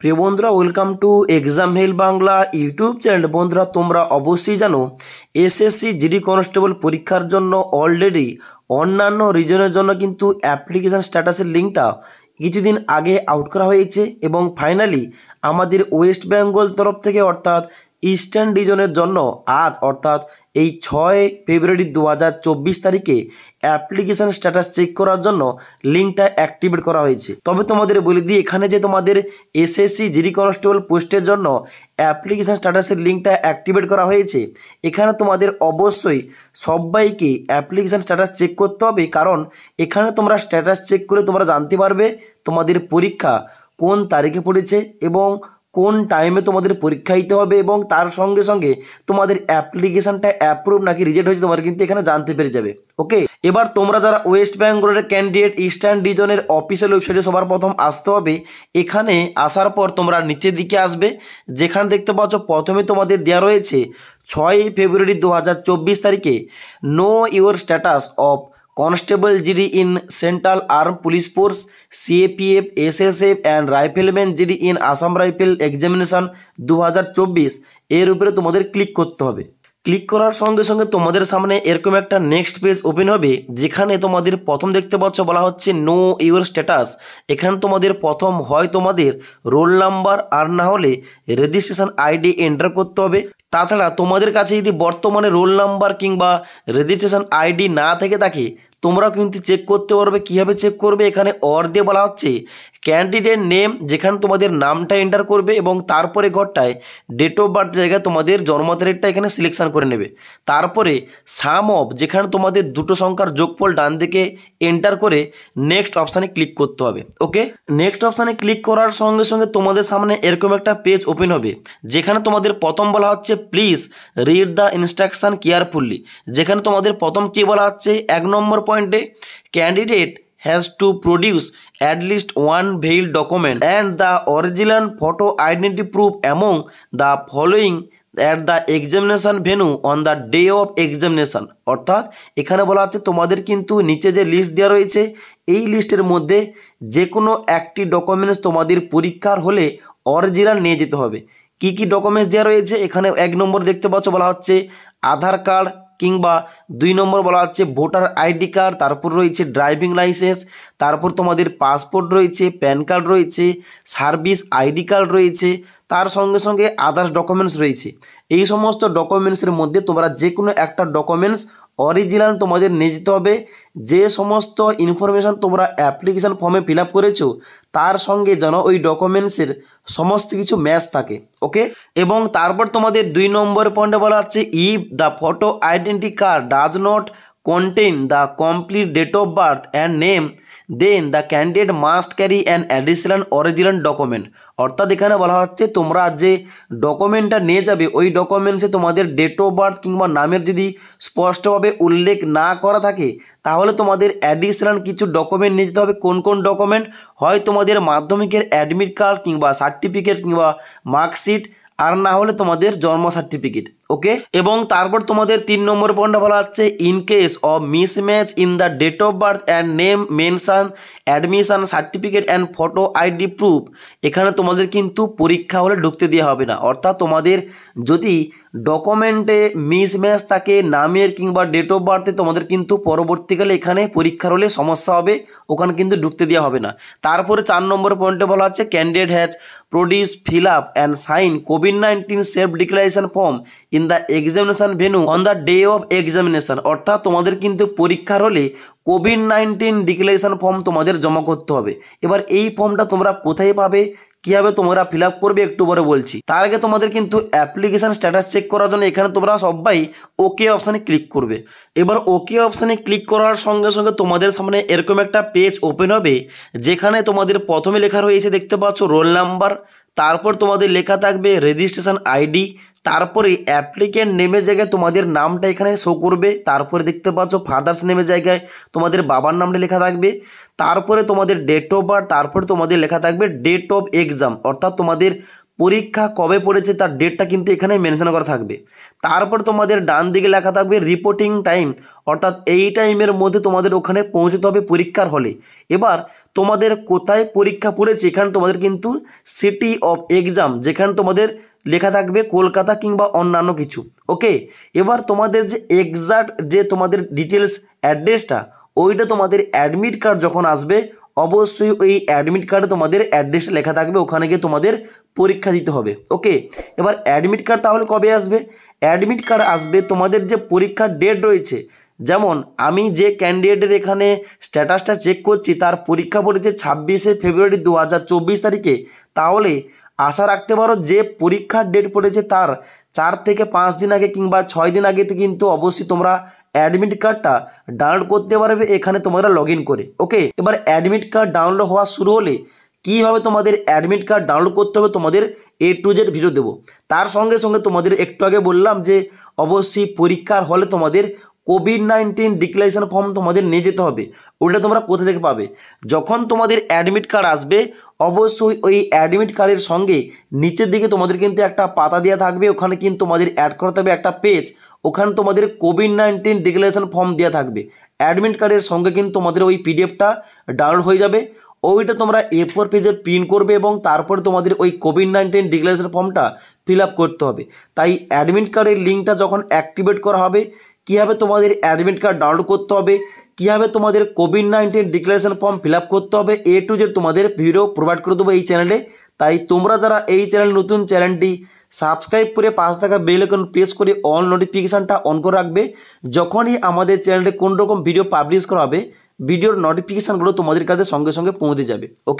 প্রিয় বন্ধুরা, welcome to exam hell Bangla YouTube channel. বন্ধুরা, তোমরা অবশ্যই জানো এসএসসি জিডি কনস্টেবল পরীক্ষার জন্য অলরেডি অন্যান্য রিজনের জন্য কিন্তু অ্যাপ্লিকেশান স্ট্যাটাসের লিঙ্কটা কিছুদিন আগে আউট করা হয়েছে এবং ফাইনালি আমাদের ওয়েস্ট বেঙ্গল তরফ থেকে অর্থাৎ ইস্টার্ন রিজনের জন্য আজ অর্থাৎ এই 6 ফেব্রুয়ারি 2024 তারিখে অ্যাপ্লিকেশান স্ট্যাটাস চেক করার জন্য লিঙ্কটা অ্যাক্টিভেট করা হয়েছে। তবে তোমাদের বলে দিই, এখানে যে তোমাদের এসএসসি জিডি কনস্টেবল পোস্টের জন্য অ্যাপ্লিকেশান স্ট্যাটাসের লিঙ্কটা অ্যাক্টিভেট করা হয়েছে, এখানে তোমাদের অবশ্যই সবাইকে অ্যাপ্লিকেশান স্ট্যাটাস চেক করতে হবে, কারণ এখানে তোমরা স্ট্যাটাস চেক করে তোমরা জানতে পারবে তোমাদের পরীক্ষা কোন তারিখে পড়েছে এবং কোন টাইমে তোমাদের পরীক্ষা দিতে হবে এবং তার সঙ্গে সঙ্গে তোমাদের অ্যাপ্লিকেশানটা অ্যাপ্রুভ নাকি রিজেক্ট হয়েছে তোমরা কিন্তু এখানে জানতে পেরে যাবে। ওকে, এবার তোমরা যারা ওয়েস্ট বেঙ্গলের ক্যান্ডিডেট ইস্টার্ন রিজনের অফিসিয়াল ওয়েবসাইটে সবার প্রথম আসতে হবে। এখানে আসার পর তোমরা নিচের দিকে আসবে, যেখানে দেখতে পাচ্ছ প্রথমে তোমাদের দেওয়া রয়েছে 6 ফেব্রুয়ারি 2024 তারিখে no your status of constable GD in central arm police force CAPF SSF and rifleman GD in Assam rifle examination 2024 এর উপরে তোমাদের ক্লিক করতে হবে। ক্লিক করার সঙ্গে সঙ্গে তোমাদের সামনে এরকম একটা নেক্সট পেজ ওপেন হবে, যেখানে তোমাদের প্রথম দেখতে পাচ্ছ বলা হচ্ছে নো ইউর স্ট্যাটাস। এখানে তোমাদের প্রথম হয় তোমাদের রোল নাম্বার আর না হলে রেজিস্ট্রেশন আইডি এন্টার করতে হবে। তাছাড়া তোমাদের কাছে যদি বর্তমানে রোল নাম্বার কিংবা রেজিস্ট্রেশন আইডি না থেকে থাকে, তোমরা কিন্তু চেক করতে পারবে। কীভাবে চেক করবে, এখানে অর দিয়ে বলা হচ্ছে ক্যান্ডিডেট নেম, যেখানে তোমাদের নামটা এন্টার করবে এবং তারপরে ঘরটায় ডেট অফ বার্থ জায়গায় তোমাদের জন্ম তারিখটা এখানে সিলেকশান করে নেবে। তারপরে সাম অফ, যেখানে তোমাদের দুটো সংখ্যার যোগফল ডান দিকে এন্টার করে নেক্সট অপশানে ক্লিক করতে হবে। ওকে, নেক্সট অপশানে ক্লিক করার সঙ্গে সঙ্গে তোমাদের সামনে এরকম একটা পেজ ওপেন হবে, যেখানে তোমাদের প্রথম বলা হচ্ছে please read the instruction carefully. যেখানে তোমাদের প্রথম কী বলা হচ্ছে, 1 নম্বর পয়েন্টে candidate has to produce at least one valid document and the original photo identity proof among the following at the examination venue on the day of examination। অর্থাৎ এখানে বলা হচ্ছে তোমাদের কিন্তু নিচে যে লিস্ট দেওয়া রয়েছে এই লিস্টের মধ্যে যে কোনো একটি ডকুমেন্টস তোমাদের পরীক্ষার হলে অরিজিনাল নিয়ে যেতে হবে। কি কি ডকুমেন্টস দেওয়া রয়েছে, এখানে 1 নম্বর দেখতে পাচ্ছ বলা হচ্ছে আধার কার্ড, কিংবা 2 নম্বর বলা হচ্ছে ভোটার আইডি কার্ড, তারপর রয়েছে ড্রাইভিং লাইসেন্স, তারপর তোমাদের পাসপোর্ট রয়েছে, প্যান কার্ড রয়েছে, সার্ভিস আইডি কার্ড রয়েছে, তার সঙ্গে সঙ্গে আদার্স ডকুমেন্টস রয়েছে। এই সমস্ত ডকুমেন্টসের মধ্যে তোমরা যে কোনো একটা ডকুমেন্টস অরিজিনাল তোমাদের নিয়ে যেতে হবে। যে সমস্ত ইনফরমেশান তোমরা অ্যাপ্লিকেশান ফর্মে ফিল আপ করেছো তার সঙ্গে যেন ওই ডকুমেন্টসের সমস্ত কিছু ম্যাচ থাকে। ওকে, এবং তারপর তোমাদের 2 নম্বর পয়েন্টে বলা হচ্ছে if the photo identity card does not contain the complete date of birth and name, then the candidate must carry an additional original document। অর্থাৎ এখানে বলা হচ্ছে তোমরা যে ডকুমেন্টটা নিয়ে যাবে ওই ডকুমেন্টসে তোমাদের ডেট অফ বার্থ কিংবা নামের যদি স্পষ্টভাবে উল্লেখ না করা থাকে, তাহলে তোমাদের অ্যাডিশনাল কিছু ডকুমেন্ট নিয়ে যেতে হবে। কোন কোন ডকুমেন্ট, হয় তোমাদের মাধ্যমিকের অ্যাডমিট কার্ড কিংবা সার্টিফিকেট কিংবা মার্কশিট, আর না হলে তোমাদের জন্ম সার্টিফিকেট। ওকে, এবং তারপর তোমাদের 3 নম্বর পয়েন্টটা বলা হচ্ছে in case of mismatch in the date of birth and name mention admission certificate and photo ID proof. এখানে তোমাদের কিন্তু পরীক্ষা হলে ঢুকতে দেওয়া হবে না। অর্থাৎ তোমাদের যদি ডকুমেন্টে মিসম্যাচ থাকে নামের কিংবা ডেট অফ বার্থে, তোমাদের কিন্তু পরবর্তীকালে এখানে পরীক্ষার হলে সমস্যা হবে, ওখানে কিন্তু ঢুকতে দেওয়া হবে না। তারপরে 4 নম্বর পয়েন্টে বলা হচ্ছে candidate has produce fill up and sign কোভিড-19 self declaration form in the examination venue on the day of examination. অর্থাৎ তোমাদের কিন্তু পরীক্ষার হলে কোভিড-19 ডিক্লারেশন ফর্ম তোমাদের জমা করতে হবে। এবার এই ফর্মটা তোমরা কোথায় পাবে, কীভাবে তোমরা ফিল আপ করবে একটু পরে বলছি। তার আগে তোমাদের কিন্তু অ্যাপ্লিকেশান স্ট্যাটাস চেক করার জন্য এখানে তোমরা সবাই ওকে অপশানে ক্লিক করবে। এবার ওকে অপশানে ক্লিক করার সঙ্গে সঙ্গে তোমাদের সামনে এরকম একটা পেজ ওপেন হবে, যেখানে তোমাদের প্রথমে লেখা রয়েছে দেখতে পাচ্ছ রোল নাম্বার, তারপর তোমাদের লেখা থাকবে রেজিস্ট্রেশন আইডি, তারপরে অ্যাপ্লিকেন্ট নেমের জায়গায় তোমাদের নামটা এখানে শো করবে, তারপরে দেখতে পাচ্ছ ফাদার্স নেমের জায়গায় তোমাদের বাবার নামটা লেখা থাকবে, তারপরে তোমাদের ডেট অফ বার্থ, তারপরে তোমাদের লেখা থাকবে ডেট অফ এক্সাম। অর্থাৎ তোমাদের পরীক্ষা কবে পড়েছে তার ডেটটা কিন্তু এখানে মেনশন করা থাকবে। তারপর তোমাদের ডান দিকে লেখা থাকবে রিপোর্টিং টাইম, অর্থাৎ এই টাইমের মধ্যে তোমাদের ওখানে পৌঁছতে হবে পরীক্ষার হলে। এবার তোমাদের কোথায় পরীক্ষা পড়েছে এখানে তোমাদের কিন্তু সিটি অফ এক্সাম, যেখানে তোমাদের লেখা থাকবে কলকাতা কিংবা অন্যান্য কিছু। ওকে, এবার তোমাদের যে এক্সাক্ট যে তোমাদের ডিটেলস অ্যাড্রেসটা, ওইটা তোমাদের অ্যাডমিট কার্ড যখন আসবে অবশ্যই ওই অ্যাডমিট কার্ডে তোমাদের অ্যাড্রেস লেখা থাকবে, ওখানে গিয়ে তোমাদের পরীক্ষা দিতে হবে। ওকে, এবার অ্যাডমিট কার্ড তাহলে কবে আসবে? অ্যাডমিট কার্ড আসবে তোমাদের যে পরীক্ষার ডেট রয়েছে, যেমন আমি যে ক্যান্ডিডেটের এখানে স্ট্যাটাসটা চেক করছি তার পরীক্ষা পড়েছে 26শে ফেব্রুয়ারি 2024 তারিখে, তাহলে আশা রাখতে পারো যে পরীক্ষার ডেট পড়েছে তার 4 থেকে 5 দিন আগে কিংবা 6 দিন আগে কিন্তু অবশ্যই তোমরা অ্যাডমিট কার্ডটা ডাউনলোড করতে পারবে এখানে তোমরা লগ ইন করে। ওকে, এবার অ্যাডমিট কার্ড ডাউনলোড হওয়া শুরু হলে কীভাবে তোমাদের অ্যাডমিট কার্ড ডাউনলোড করতে হবে তোমাদের A to Z ভিডিও দেবো। তার সঙ্গে সঙ্গে তোমাদের একটু আগে বললাম যে অবশ্যই পরীক্ষার হলে তোমাদের কোভিড-19 ডিক্লারেশন ফর্ম তোমাদের নিয়ে যেতে হবে। ওটা তোমরা কোথা থেকে পাবে? যখন তোমাদের অ্যাডমিট কার্ড আসবে অবশ্যই ওই অ্যাডমিট কার্ডের সঙ্গে নিচের দিকে তোমাদের কিন্তু একটা পাতা দেওয়া থাকবে, ওখানে কিন্তু তোমাদের অ্যাড করতে হবে একটা পেজ, ওখানে তোমাদের কোভিড-19 ডিক্লারেশন ফর্ম দেওয়া থাকবে। অ্যাডমিট কার্ডের সঙ্গে কিন্তু তোমাদের ওই পিডিএফটা ডাউনলোড হয়ে যাবে, ওইটা তোমরা A4 পেজে প্রিন্ট করবে এবং তারপরে তোমাদের ওই কোভিড-19 ডিক্লারেশন ফর্মটা ফিল আপ করতে হবে। তাই অ্যাডমিট কার্ডের লিঙ্কটা যখন অ্যাক্টিভেট করা হবে, কীভাবে তোমাদের অ্যাডমিট কার্ড ডাউনলোড করতে হবে, কীভাবে তোমাদের COVID-19 declaration form fill up করতে হবে, A to Z তোমাদের ভিডিও প্রোভাইড করে দেবো এই চ্যানেলে। তাই তোমরা যারা এই চ্যানেল নতুন, চ্যানেলটি সাবস্ক্রাইব করে পাশে থাকা বেল আইকন প্রেস করে অল নোটিফিকেশানটা অন করে রাখবে। যখনই আমাদের চ্যানেলে কোন রকম ভিডিও পাবলিশ করা হবে ভিডিওর নোটিফিকেশানগুলো তোমাদের কাছে সঙ্গে সঙ্গে পৌঁছে যাবে। ওকে।